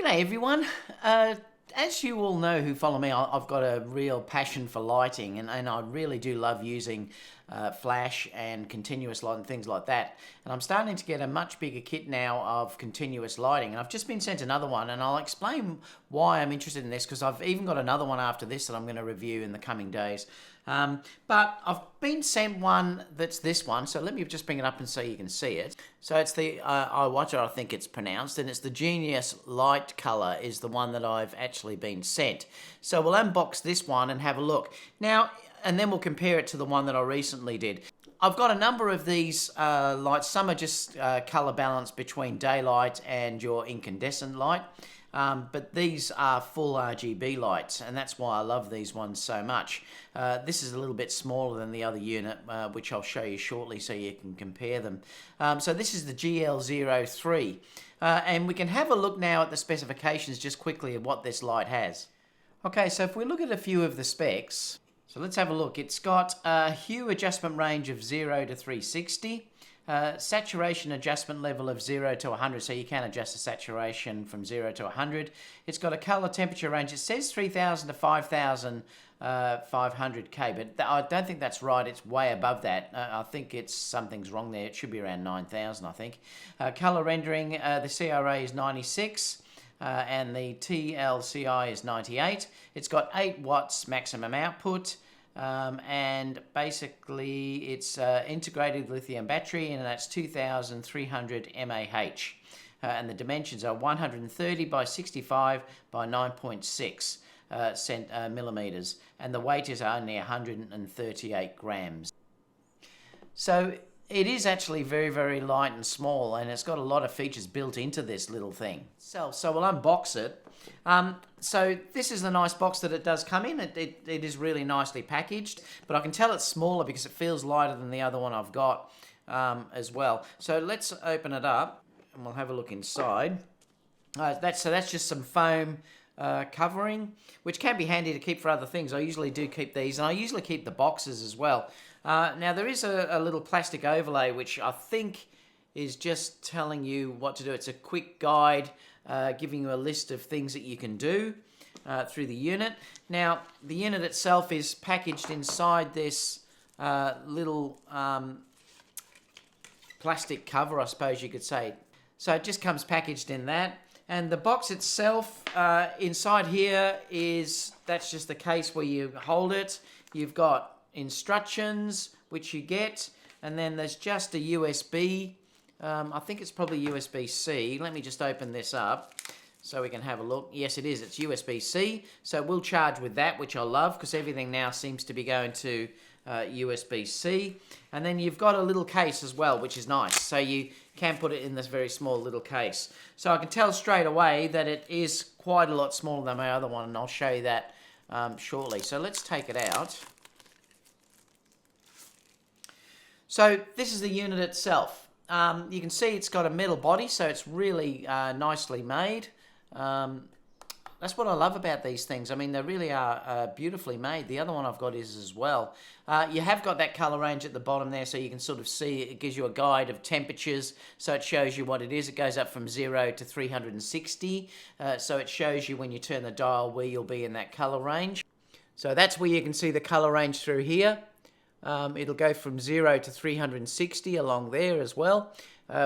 G'day everyone. As you all know who follow me, I've got a real passion for lighting, and I really do love using flash and continuous light and things like that. And I'm starting to get a much bigger kit now of continuous lighting, and I've just been sent another one, and I'll explain why I'm interested in this, because I've even got another one after this that I'm going to review in the coming days. But I've been sent one that's this one, so let me just bring it up and so you can see it. So it's the iwata, I think it's pronounced, and it's the Genius Light Color is the one that I've actually been sent. So we'll unbox this one and have a look. Now, and then we'll compare it to the one that I recently did. I've got a number of these lights. Some are just color balance between daylight and your incandescent light. But these are full RGB lights, and that's why I love these ones so much. This is a little bit smaller than the other unit, which I'll show you shortly so you can compare them. So this is the GL03, and we can have a look now at the specifications just quickly of what this light has. Okay, so if we look at a few of the specs, so let's have a look. It's got a hue adjustment range of 0 to 360. Saturation adjustment level of 0 to 100, so you can adjust the saturation from 0 to 100. It's got a color temperature range. It says 3000 to 5500K, but I don't think that's right. It's way above that. I think something's wrong there. It should be around 9000, I think. Color rendering, the CRA is 96. And the TLCI is 98. It's got 8 watts maximum output, and basically it's integrated lithium battery, and that's 2300 mAh. And the dimensions are 130 by 65 by 9.6 millimeters, and the weight is only 138 grams. So it is actually very, very light and small, and it's got a lot of features built into this little thing. So we'll unbox it. So this is the nice box that it does come in. It is really nicely packaged, but I can tell it's smaller because it feels lighter than the other one I've got as well. So let's open it up, and we'll have a look inside. That's just some foam covering, which can be handy to keep for other things. I usually do keep these, and I usually keep the boxes as well. Now there is a little plastic overlay which I think is just telling you what to do. It's a quick guide giving you a list of things that you can do through the unit. Now the unit itself is packaged inside this little plastic cover, I suppose you could say. So it just comes packaged in that. And the box itself, inside here that's just the case where you hold it. You've got instructions which you get, and then there's just a USB. I think it's probably USB-C. Let me just open this up so we can have a look. Yes, it is. It's USB-C, so we'll charge with that, which I love because everything now seems to be going to USB-C. And then you've got a little case as well, which is nice, so you can put it in this very small little case. So I can tell straight away that it is quite a lot smaller than my other one, and I'll show you that shortly. So let's take it out. So this is the unit itself. You can see it's got a metal body, so it's really nicely made. That's what I love about these things. I mean, they really are beautifully made. The other one I've got is as well. You have got that color range at the bottom there, so you can sort of see it gives you a guide of temperatures, so it shows you what it is. It goes up from 0 to 360, so it shows you when you turn the dial where you'll be in that color range. So that's where you can see the color range through here. It'll go from 0 to 360 along there as well,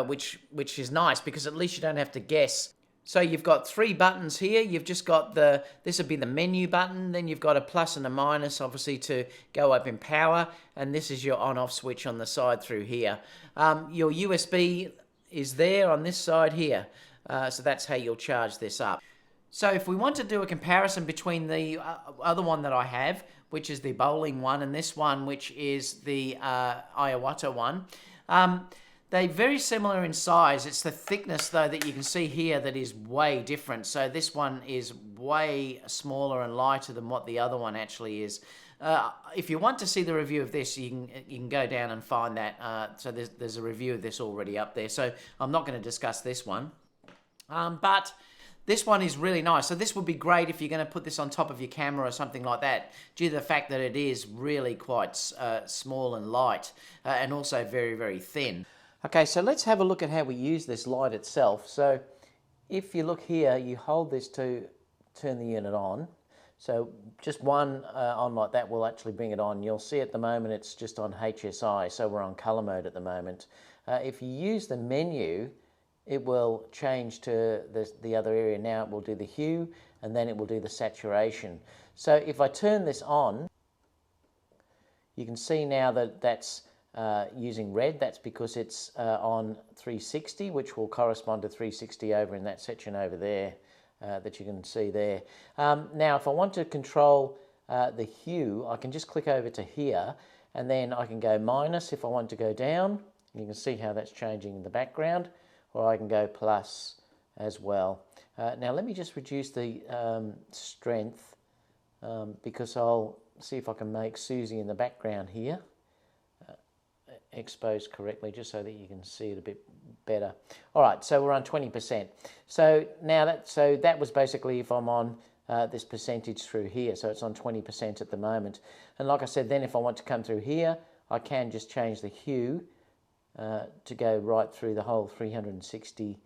which is nice because at least you don't have to guess. So you've got 3 buttons here. You've just got this would be the menu button, then you've got a plus and a minus obviously to go up in power, and this is your on-off switch on the side through here. Your USB is there on this side here, so that's how you'll charge this up. So if we want to do a comparison between the other one that I have, which is the bowling one, and this one, which is the iwata one, they're very similar in size. It's the thickness, though, that you can see here that is way different. So this one is way smaller and lighter than what the other one actually is. If you want to see the review of this, you can go down and find that. So there's a review of this already up there. So I'm not going to discuss this one. But this one is really nice. So this would be great if you're going to put this on top of your camera or something like that, due to the fact that it is really quite small and light, and also very, very thin. Okay, so let's have a look at how we use this light itself. So if you look here, you hold this to turn the unit on. So just one on like that will actually bring it on. You'll see at the moment it's just on HSI, so we're on color mode at the moment. If you use the menu, it will change to the other area. Now it will do the hue, and then it will do the saturation. So if I turn this on, you can see now that that's using red. That's because it's on 360, which will correspond to 360 over in that section over there that you can see there. Now, if I want to control the hue, I can just click over to here, and then I can go minus if I want to go down. You can see how that's changing in the background, or I can go plus as well. Now, let me just reduce the strength because I'll see if I can make Susie in the background here exposed correctly, just so that you can see it a bit better. All right, so we're on 20%. So now that was basically if I'm on this percentage through here. So it's on 20% at the moment. And like I said, then if I want to come through here, I can just change the hue to go right through the whole 360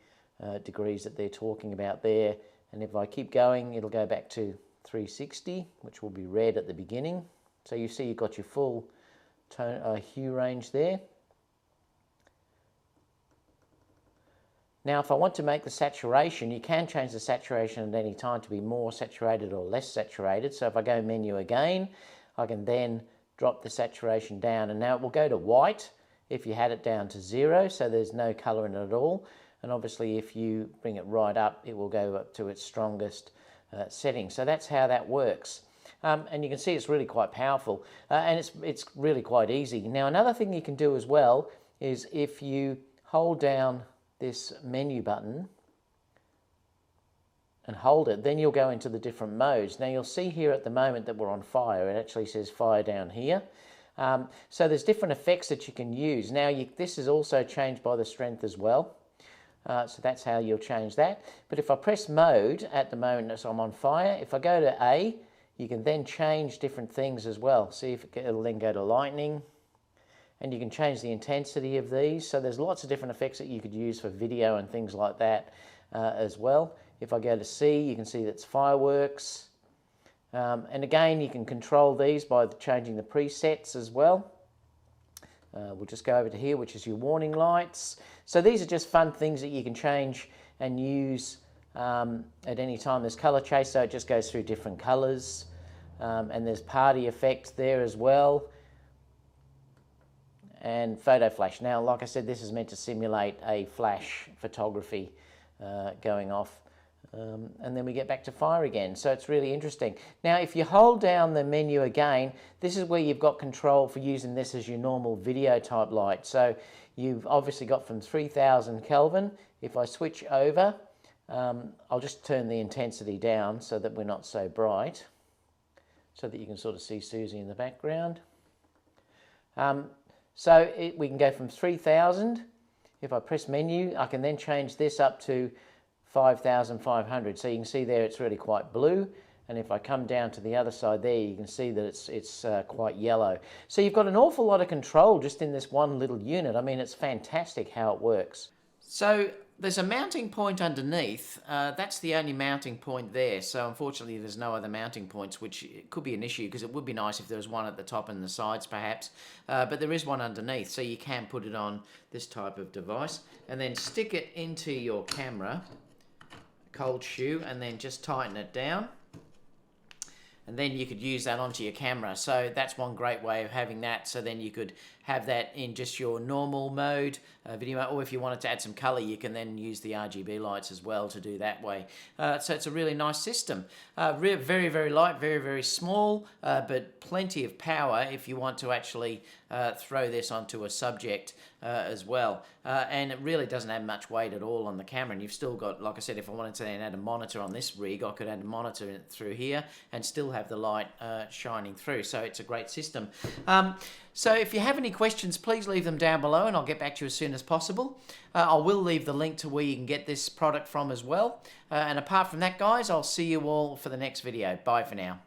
degrees that they're talking about there. And if I keep going, it'll go back to 360, which will be red at the beginning. So you see you've got your full tone, hue range there. Now, if I want to make the saturation, you can change the saturation at any time to be more saturated or less saturated. So if I go menu again, I can then drop the saturation down, and now it will go to white if you had it down to 0, so there's no color in it at all. And obviously if you bring it right up, it will go up to its strongest setting. So that's how that works. And you can see it's really quite powerful, and it's really quite easy. Now, another thing you can do as well is if you hold down this menu button and hold it, then you'll go into the different modes. Now, you'll see here at the moment that we're on fire. It actually says fire down here. So there's different effects that you can use. Now, this is also changed by the strength as well. So that's how you'll change that. But if I press mode at the moment as I'm on fire, if I go to A, you can then change different things as well. See if it'll then go to lightning, and you can change the intensity of these. So there's lots of different effects that you could use for video and things like that as well. If I go to C, you can see that's fireworks. And again, you can control these by changing the presets as well. We'll just go over to here, which is your warning lights. So these are just fun things that you can change and use at any time. There's color chase, so it just goes through different colors. And there's party effect there as well. And photo flash. Now, like I said, this is meant to simulate a flash photography going off. And then we get back to fire again. So it's really interesting. Now, if you hold down the menu again, this is where you've got control for using this as your normal video type light. So you've obviously got from 3000 Kelvin. If I switch over, I'll just turn the intensity down so that we're not so bright, so that you can sort of see Susie in the background. We can go from 3000. If I press menu, I can then change this up to 5500. So you can see there it's really quite blue. And if I come down to the other side there, you can see that it's quite yellow. So you've got an awful lot of control just in this one little unit. I mean, it's fantastic how it works. So there's a mounting point underneath. That's the only mounting point there. So unfortunately, there's no other mounting points, which could be an issue because it would be nice if there was one at the top and the sides perhaps. But there is one underneath, so you can put it on this type of device and then stick it into your camera, cold shoe, and then just tighten it down. And then you could use that onto your camera. So that's one great way of having that. So then you could have that in just your normal mode, video mode, or if you wanted to add some color, you can then use the RGB lights as well to do that way. So it's a really nice system. Very, very light, very, very small, but plenty of power if you want to actually throw this onto a subject as well. And it really doesn't have much weight at all on the camera. And you've still got, like I said, if I wanted to then add a monitor on this rig, I could add a monitor through here and still have the light shining through. So it's a great system. So if you have any questions, please leave them down below and I'll get back to you as soon as possible. I will leave the link to where you can get this product from as well. And apart from that, guys, I'll see you all for the next video. Bye for now.